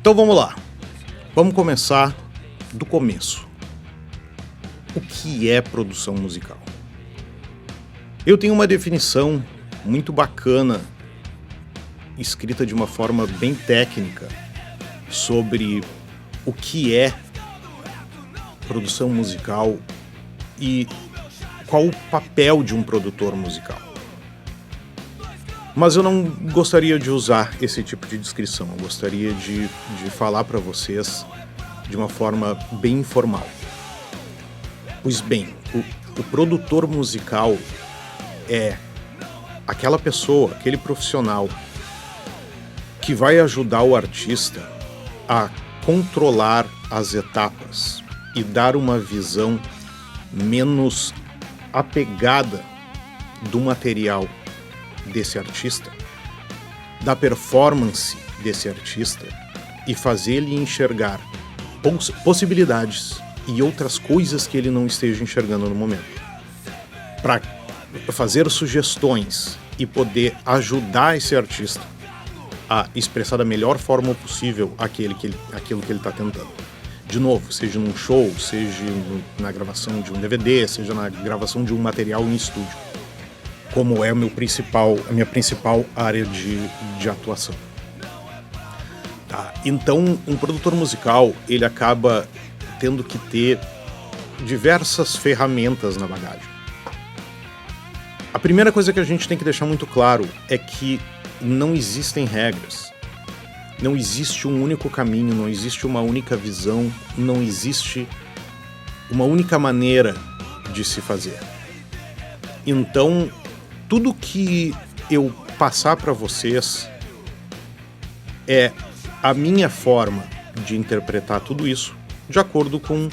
Então vamos lá. Vamos começar do começo. O que é produção musical? Eu tenho uma definição muito bacana, escrita de uma forma bem técnica, sobre o que é produção musical e qual o papel de um produtor musical. Mas eu não gostaria de usar esse tipo de descrição, eu gostaria de falar para vocês de uma forma bem informal. Pois bem, o produtor musical é aquela pessoa, aquele profissional que vai ajudar o artista a controlar as etapas e dar uma visão menos apegada do material desse artista, da performance desse artista e fazer ele enxergar possibilidades e outras coisas que ele não esteja enxergando no momento, para fazer sugestões e poder ajudar esse artista a expressar da melhor forma possível aquilo que ele está tentando. De novo, seja num show, seja na gravação de um DVD, seja na gravação de um material em estúdio, como é a minha principal área de atuação. Tá? Então, um produtor musical, ele acaba tendo que ter diversas ferramentas na bagagem. A primeira coisa que a gente tem que deixar muito claro é que não existem regras. Não existe um único caminho, não existe uma única visão, não existe uma única maneira de se fazer. Então, tudo que eu passar para vocês é a minha forma de interpretar tudo isso de acordo com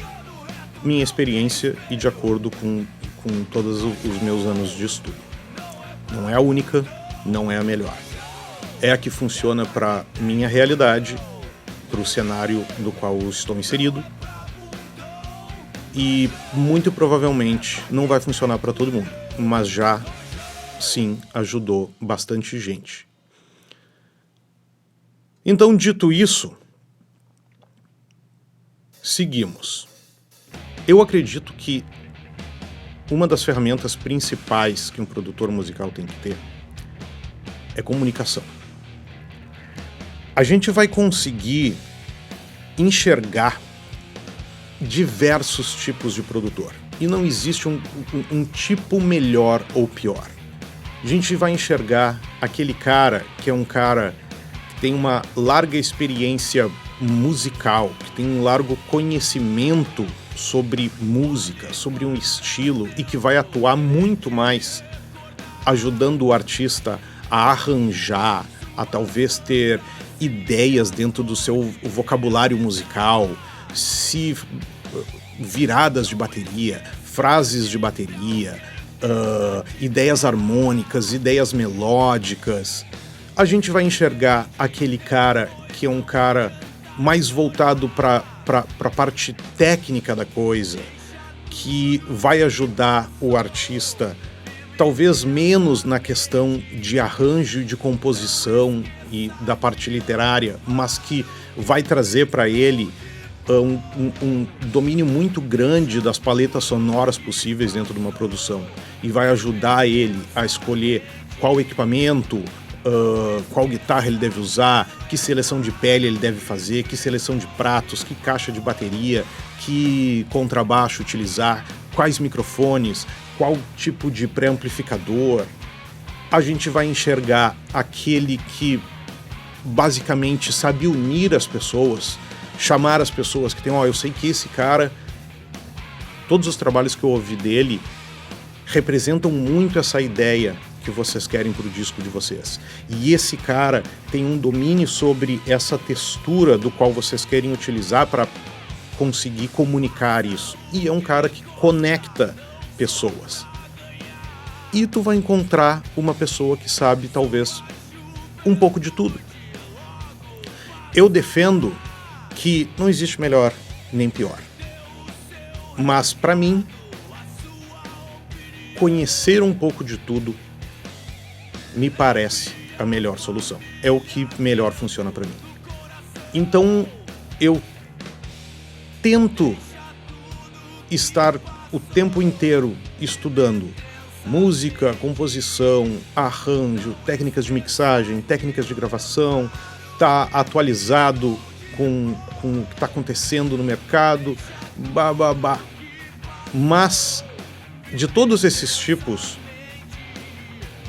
minha experiência e de acordo com todos os meus anos de estudo. Não é a única, não é a melhor. É a que funciona para minha realidade, para o cenário do qual eu estou inserido, e muito provavelmente não vai funcionar para todo mundo, mas já sim ajudou bastante gente. Então, dito isso, seguimos. Eu acredito que uma das ferramentas principais que um produtor musical tem que ter é comunicação. A gente vai conseguir enxergar diversos tipos de produtor. E não existe um tipo melhor ou pior. A gente vai enxergar aquele cara que é um cara que tem uma larga experiência musical, que tem um largo conhecimento sobre música, sobre um estilo e que vai atuar muito mais ajudando o artista a arranjar, a talvez ter ideias dentro do seu vocabulário musical, viradas de bateria, frases de bateria, ideias harmônicas, ideias melódicas. A gente vai enxergar aquele cara que é um cara mais voltado para a parte técnica da coisa, que vai ajudar o artista talvez menos na questão de arranjo e de composição e da parte literária, mas que vai trazer para ele um domínio muito grande das paletas sonoras possíveis dentro de uma produção e vai ajudar ele a escolher qual equipamento, qual guitarra ele deve usar, que seleção de pele ele deve fazer, que seleção de pratos, que caixa de bateria, que contrabaixo utilizar, quais microfones, qual tipo de pré-amplificador. A gente vai enxergar aquele que basicamente sabe unir as pessoas, chamar as pessoas que tem, eu sei que esse cara, todos os trabalhos que eu ouvi dele representam muito essa ideia que vocês querem pro disco de vocês. E esse cara tem um domínio sobre essa textura do qual vocês querem utilizar para conseguir comunicar isso. E é um cara que conecta pessoas. E tu vai encontrar uma pessoa que sabe, talvez, um pouco de tudo. Eu defendo que não existe melhor nem pior. Mas, para mim, conhecer um pouco de tudo me parece a melhor solução. É o que melhor funciona para mim. Então eu tento estar o tempo inteiro estudando música, composição, arranjo, técnicas de mixagem, técnicas de gravação, tá atualizado com o que está acontecendo no mercado, Mas, de todos esses tipos,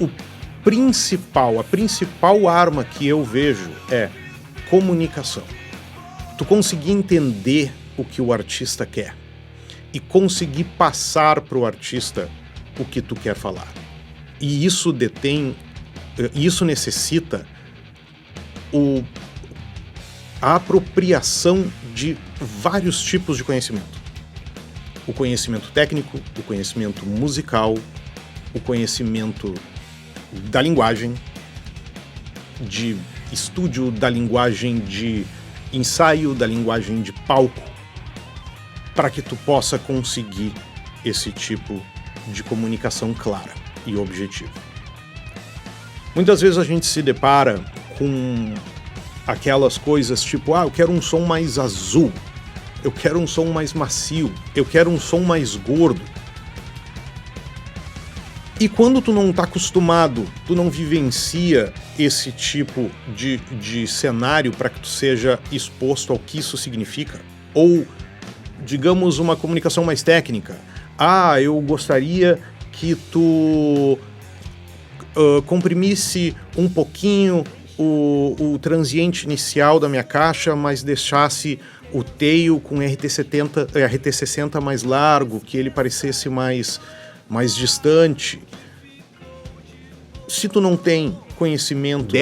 a principal arma que eu vejo é comunicação. Tu conseguir entender o que o artista quer e conseguir passar para o artista o que tu quer falar. E isso necessita a apropriação de vários tipos de conhecimento. O conhecimento técnico, o conhecimento musical, o conhecimento da linguagem, de estúdio, da linguagem de ensaio, da linguagem de palco, para que tu possa conseguir esse tipo de comunicação clara e objetiva. Muitas vezes a gente se depara com aquelas coisas tipo, eu quero um som mais azul, eu quero um som mais macio, eu quero um som mais gordo. E quando tu não está acostumado, tu não vivencia esse tipo de cenário para que tu seja exposto ao que isso significa, ou, digamos, uma comunicação mais técnica. Eu gostaria que tu comprimisse um pouquinho o transiente inicial da minha caixa, mas deixasse o tail com RT60 mais largo, que ele parecesse mais distante. Se tu não tem conhecimento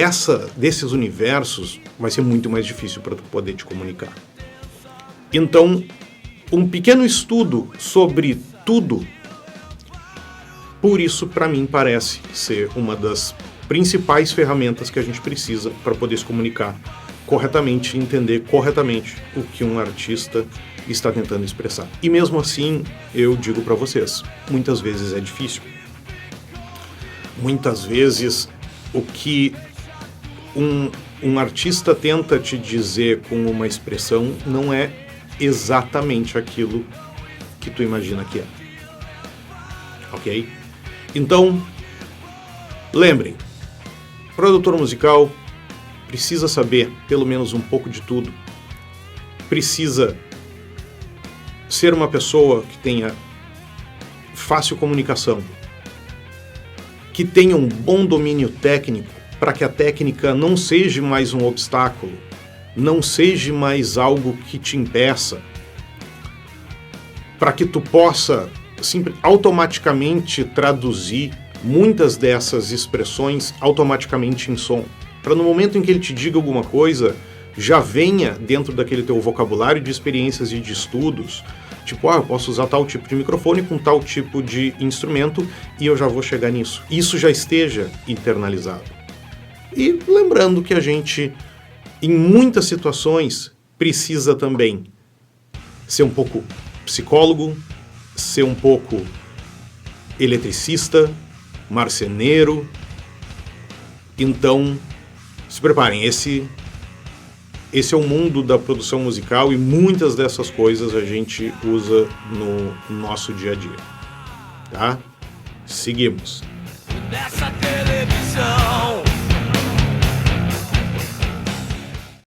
desses universos, vai ser muito mais difícil para tu poder te comunicar. Então, um pequeno estudo sobre tudo, por isso, para mim, parece ser uma das principais ferramentas que a gente precisa para poder se comunicar corretamente, entender corretamente o que um artista está tentando expressar. E mesmo assim, eu digo para vocês, muitas vezes é difícil. Muitas vezes o que um artista tenta te dizer com uma expressão não é exatamente aquilo que tu imagina que é. Ok? Então, lembrem, produtor musical precisa saber pelo menos um pouco de tudo. Precisa ser uma pessoa que tenha fácil comunicação, que tenha um bom domínio técnico, para que a técnica não seja mais um obstáculo, não seja mais algo que te impeça, para que tu possa automaticamente traduzir muitas dessas expressões automaticamente em som, para no momento em que ele te diga alguma coisa, já venha dentro daquele teu vocabulário de experiências e de estudos, tipo, eu posso usar tal tipo de microfone com tal tipo de instrumento e eu já vou chegar nisso. Isso já esteja internalizado. E lembrando que a gente, em muitas situações, precisa também ser um pouco psicólogo, ser um pouco eletricista, marceneiro. Então, se preparem, esse é o mundo da produção musical e muitas dessas coisas a gente usa no nosso dia a dia. Tá? Seguimos. Nessa